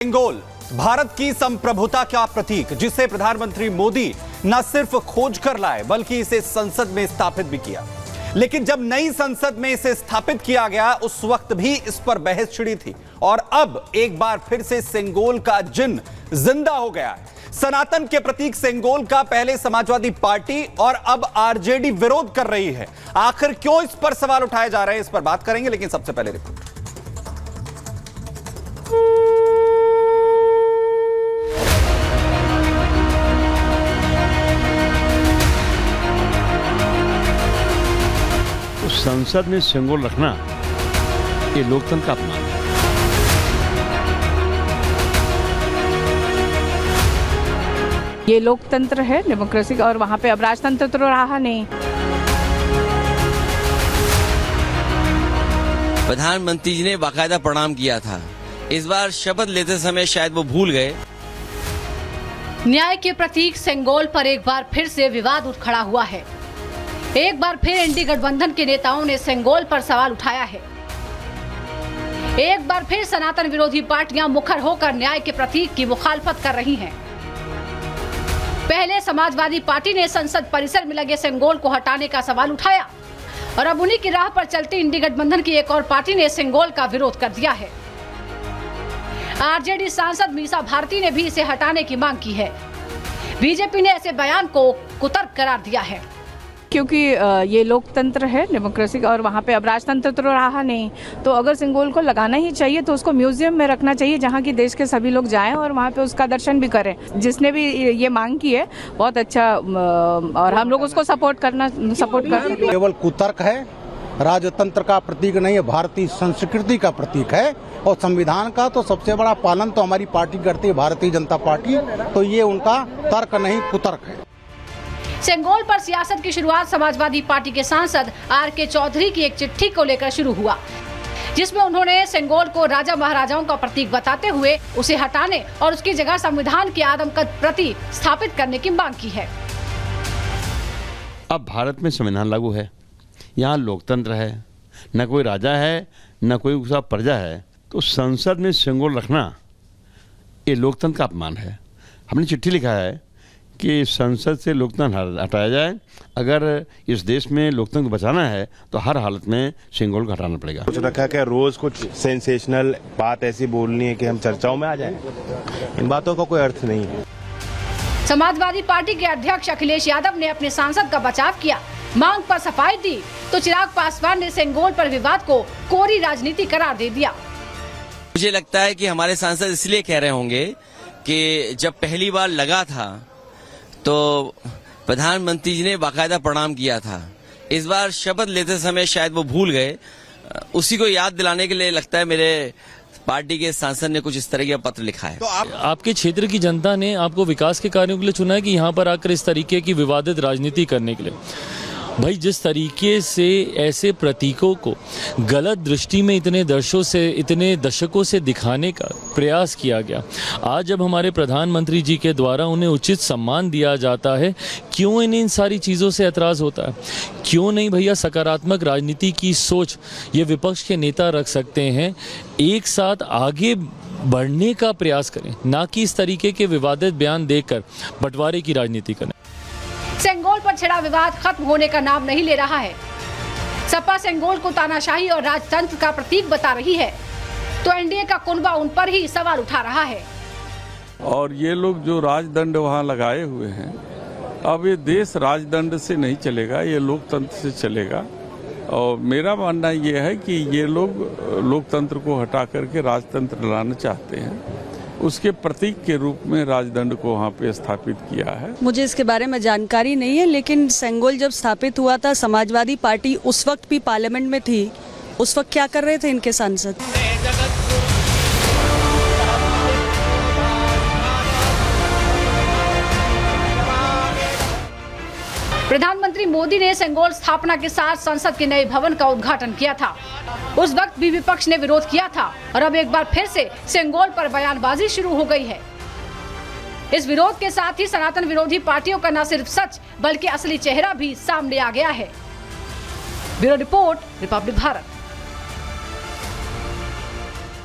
सेंगोल भारत की संप्रभुता का प्रतीक, जिसे प्रधानमंत्री मोदी न सिर्फ खोज कर लाए बल्कि इसे संसद में स्थापित भी किया। लेकिन जब नई संसद में इसे स्थापित किया गया उस वक्त भी इस पर बहस छिड़ी थी और अब एक बार फिर से सेंगोल का जिन्न जिंदा हो गया है। सनातन के प्रतीक सेंगोल का पहले समाजवादी पार्टी और अब आरजेडी विरोध कर रही है। आखिर क्यों इस पर सवाल उठाए जा रहे हैं, इस पर बात करेंगे, लेकिन सबसे पहले रिपोर्ट। संसद में सेंगोल रखना ये लोकतंत्र का अपमान है। ये लोकतंत्र है, डेमोक्रेसी का, और वहाँ पे अब राजतंत्र तो रहा नहीं। प्रधानमंत्री जी ने बाकायदा प्रणाम किया था। इस बार शपथ लेते समय शायद वो भूल गए। न्याय के प्रतीक सेंगोल पर एक बार फिर से विवाद उठ खड़ा हुआ है। एक बार फिर एनडीए गठबंधन के नेताओं ने सेंगोल पर सवाल उठाया है। एक बार फिर सनातन विरोधी पार्टियां मुखर होकर न्याय के प्रतीक की मुखालफत कर रही हैं। पहले समाजवादी पार्टी ने संसद परिसर में लगे सेंगोल को हटाने का सवाल उठाया और अब उन्हीं की राह पर चलती इंडी गठबंधन की एक और पार्टी ने सेंगोल का विरोध कर दिया है। आरजेडी सांसद मीसा भारती ने भी इसे हटाने की मांग की है। बीजेपी ने ऐसे बयान को कुतर्क करार दिया है, क्योंकि ये लोकतंत्र है, डेमोक्रेसी का, और वहाँ पे अब राजतंत्र तो रहा नहीं। तो अगर सेंगोल को लगाना ही चाहिए तो उसको म्यूजियम में रखना चाहिए, जहाँ की देश के सभी लोग जाएं और वहाँ पे उसका दर्शन भी करें। जिसने भी ये मांग की है बहुत अच्छा, और हम लोग उसको सपोर्ट करते हैं। केवल कुतर्क है, राजतंत्र का प्रतीक नहीं है, भारतीय संस्कृति का प्रतीक है और संविधान का तो सबसे बड़ा पालन तो हमारी पार्टी करती है, भारतीय जनता पार्टी। तो ये उनका तर्क नहीं, कुतर्क है। सेंगोल पर सियासत की शुरुआत समाजवादी पार्टी के सांसद आर.के. चौधरी की एक चिट्ठी को लेकर शुरू हुआ, जिसमें उन्होंने सेंगोल को राजा महाराजाओं का प्रतीक बताते हुए उसे हटाने और उसकी जगह संविधान की आदमकद प्रति स्थापित करने की मांग की है। अब भारत में संविधान लागू है, यहाँ लोकतंत्र है, न कोई राजा है न कोई उसका प्रजा है, तो संसद में सेंगोल रखना ये लोकतंत्र का अपमान है। हमने चिट्ठी लिखा है कि संसद से लोकतंत्र हटाया जाए। अगर इस देश में लोकतंत्र को बचाना है तो हर हालत में सेंगोल को हटाना पड़ेगा। कुछ रखा क्या रोज कुछ सेंसेशनल बात ऐसी बोलनी है कि हम चर्चाओं में आ जाएं? इन बातों का कोई अर्थ नहीं है। समाजवादी पार्टी के अध्यक्ष अखिलेश यादव ने अपने सांसद का बचाव किया, मांग पर सफाई दी, तो चिराग पासवान ने सेंगोल पर विवाद को कोरी राजनीति करार दे दिया। मुझे लगता है कि हमारे सांसद इसलिए कह रहे होंगे कि जब पहली बार लगा था तो प्रधानमंत्री जी ने बाकायदा प्रणाम किया था। इस बार शपथ लेते समय शायद वो भूल गए। उसी को याद दिलाने के लिए लगता है मेरे पार्टी के सांसद ने कुछ इस तरह का पत्र लिखा है। तो आपके क्षेत्र की जनता ने आपको विकास के कार्यों के लिए चुना है कि यहाँ पर आकर इस तरीके की विवादित राजनीति करने के लिए? भाई, जिस तरीके से ऐसे प्रतीकों को गलत दृष्टि में इतने दशकों से दिखाने का प्रयास किया गया, आज जब हमारे प्रधानमंत्री जी के द्वारा उन्हें उचित सम्मान दिया जाता है, क्यों इन्हें इन सारी चीज़ों से ऐतराज़ होता है? क्यों नहीं भैया सकारात्मक राजनीति की सोच ये विपक्ष के नेता रख सकते हैं, एक साथ आगे बढ़ने का प्रयास करें, ना कि इस तरीके के विवादित बयान देकर बंटवारे की राजनीति करें। सेंगोल पर छिड़ा विवाद खत्म होने का नाम नहीं ले रहा है। सपा सेंगोल को तानाशाही और राजतंत्र का प्रतीक बता रही है, तो एनडीए का कुनबा उन पर ही सवाल उठा रहा है। और ये लोग जो राजदंड वहाँ लगाए हुए हैं, अब ये देश राजदंड से नहीं चलेगा, ये लोकतंत्र से चलेगा। और मेरा मानना ये है कि ये लोग लोकतंत्र को हटा करके राजतंत्र लाना चाहते हैं। उसके प्रतीक के रूप में राजदंड को वहाँ पे स्थापित किया है। मुझे इसके बारे में जानकारी नहीं है, लेकिन सेंगोल जब स्थापित हुआ था, समाजवादी पार्टी उस वक्त भी पार्लियामेंट में थी। उस वक्त क्या कर रहे थे इनके सांसद? प्रधानमंत्री मोदी ने सेंगोल स्थापना के साथ संसद के नए भवन का उद्घाटन किया था। उस वक्त भी विपक्ष ने विरोध किया था और अब एक बार फिर से सेंगोल पर बयानबाजी शुरू हो गई है। इस विरोध के साथ ही सनातन विरोधी पार्टियों का न सिर्फ सच बल्कि असली चेहरा भी सामने आ गया है। Bureau report, Republic Bharat.